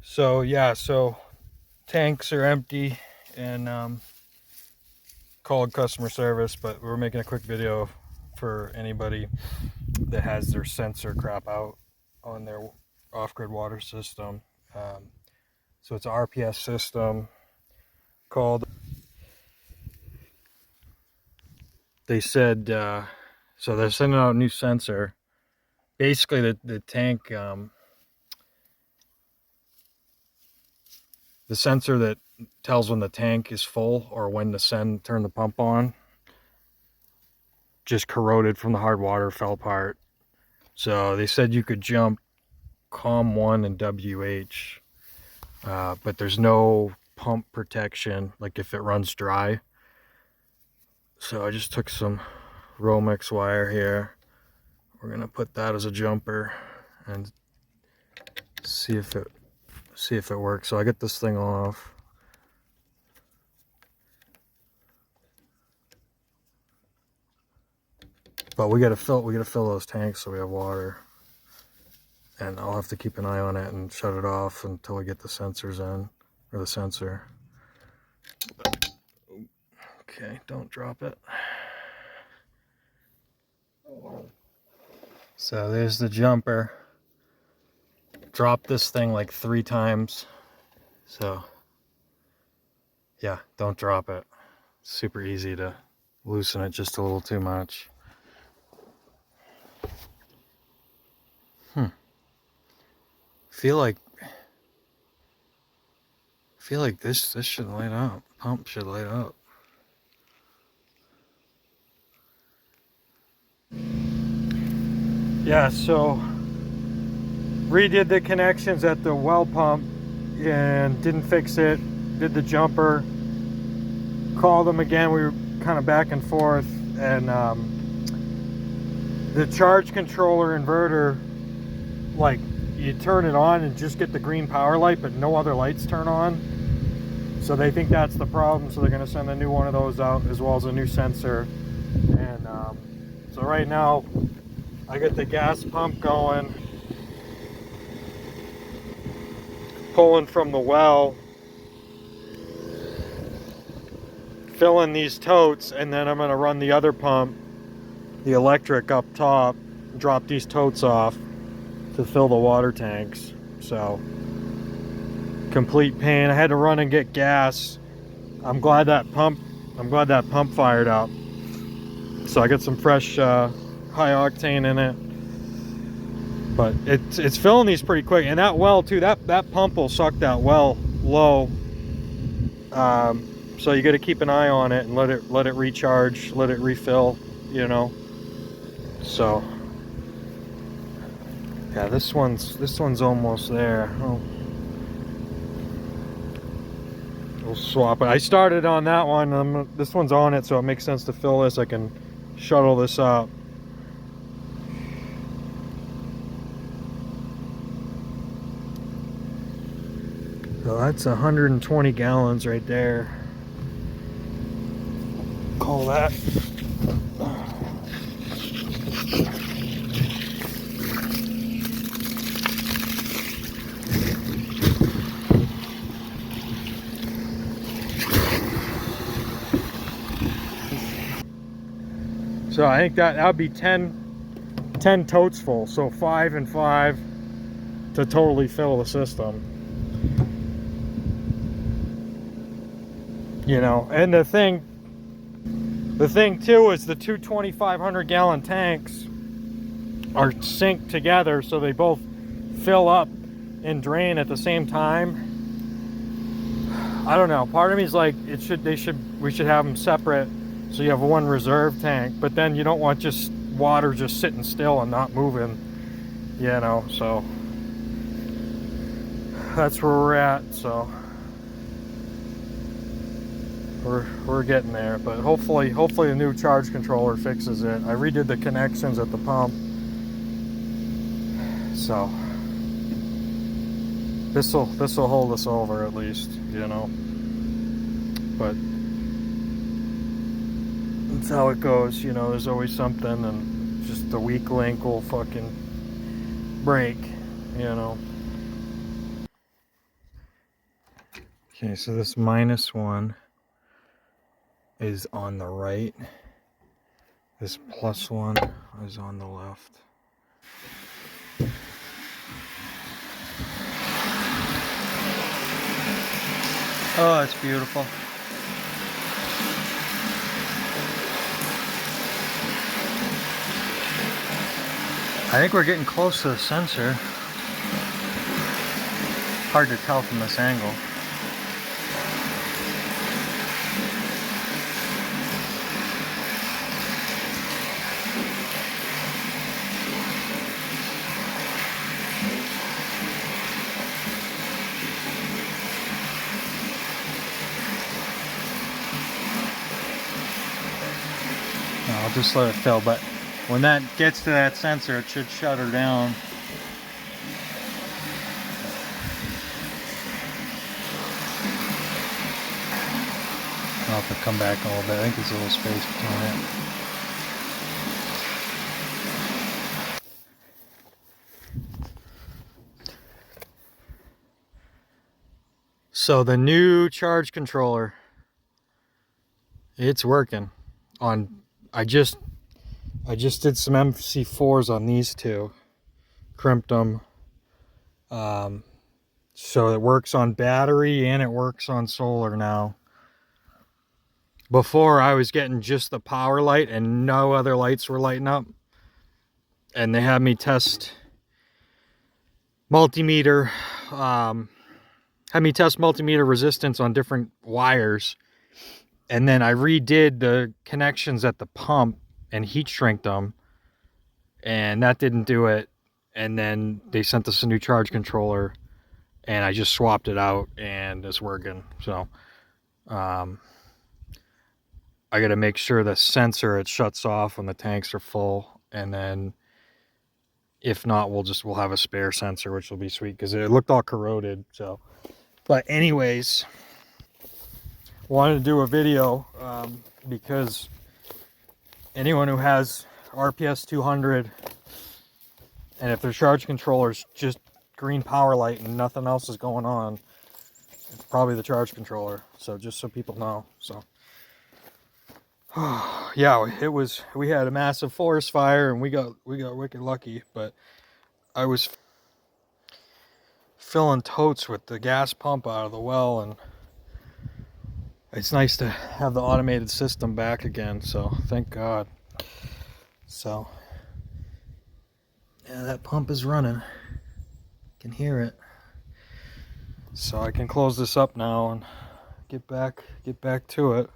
So yeah, so tanks are empty and called customer service, but we're making a quick video for anybody that has their sensor crap out on their off-grid water system. So it's an RPS system called, they said, so they're sending out a new sensor. Basically the tank, the sensor that tells when the tank is full or when to turn the pump on, just corroded from the hard water, fell apart. So they said you could jump COM1 and WH, but there's no pump protection, like if it runs dry. So I just took some Romex wire here. We're gonna put that as a jumper and see if it works. So I get this thing off. But we gotta fill those tanks so we have water. And I'll have to keep an eye on it and shut it off until we get the sensors in, or the sensor. Okay, don't drop it. So there's the jumper. Dropped this thing like 3 times. So yeah, don't drop it. It's super easy to loosen it just a little too much. Feel like this should light up. Pump should light up. Yeah, so redid the connections at the well pump and didn't fix it. Did the jumper. Called them again. We were kind of back and forth, and the charge controller inverter, like, you turn it on and just get the green power light, but no other lights turn on. So they think that's the problem, so they're going to send a new one of those out, as well as a new sensor. And so right now I got the gas pump going, pulling from the well, filling these totes, and then I'm going to run the other pump, the electric, up top, drop these totes off to fill the water tanks. So complete pain. I had to run and get gas. I'm glad that pump fired up. So I got some fresh high octane in it. But it's filling these pretty quick. And that well too, that pump will suck that well low. So you got to keep an eye on it and let it recharge, let it refill, you know. So yeah, this one's almost there. Oh. We'll swap it. I started on that one. This one's on it, so it makes sense to fill this. I can shuttle this up. So that's 120 gallons right there. Call that. So I think that would be 10 totes full. So 5 and 5 to totally fill the system. You know, and the thing too is the two 2,500 gallon tanks are synced together, so they both fill up and drain at the same time. I don't know. Part of me is like, we should have them separate, so you have one reserve tank. But then you don't want just water just sitting still and not moving, you know. So that's where we're at. So we're getting there, but hopefully the new charge controller fixes it. I redid the connections at the pump, so this'll hold us over at least, you know. But that's how it goes, you know. There's always something, and just the weak link will fucking break, you know. Okay, so this -1 is on the right. This +1 is on the left. Oh, it's beautiful. I think we're getting close to the sensor. Hard to tell from this angle. I'll just let it fill, but when that gets to that sensor, it should shut her down. I'll have to come back a little bit. I think there's a little space between it. So the new charge controller, it's working. I just did some MC4s on these two, crimped them. So it works on battery and it works on solar now. Before I was getting just the power light and no other lights were lighting up. And they had me test multimeter, resistance on different wires. And then I redid the connections at the pump and heat shrinked them. And that didn't do it. And then they sent us a new charge controller and I just swapped it out and it's working. So, I got to make sure the sensor, it shuts off when the tanks are full, and then if not, we'll have a spare sensor, which will be sweet because it looked all corroded. So, but anyways, wanted to do a video because anyone who has RPS 200 and if their charge controller's just green power light and nothing else is going on, it's probably the charge controller. So just so people know. So yeah, we had a massive forest fire and we got wicked lucky, but I was filling totes with the gas pump out of the well, and it's nice to have the automated system back again, so thank God. So yeah, that pump is running. Can hear it. So I can close this up now and get back to it.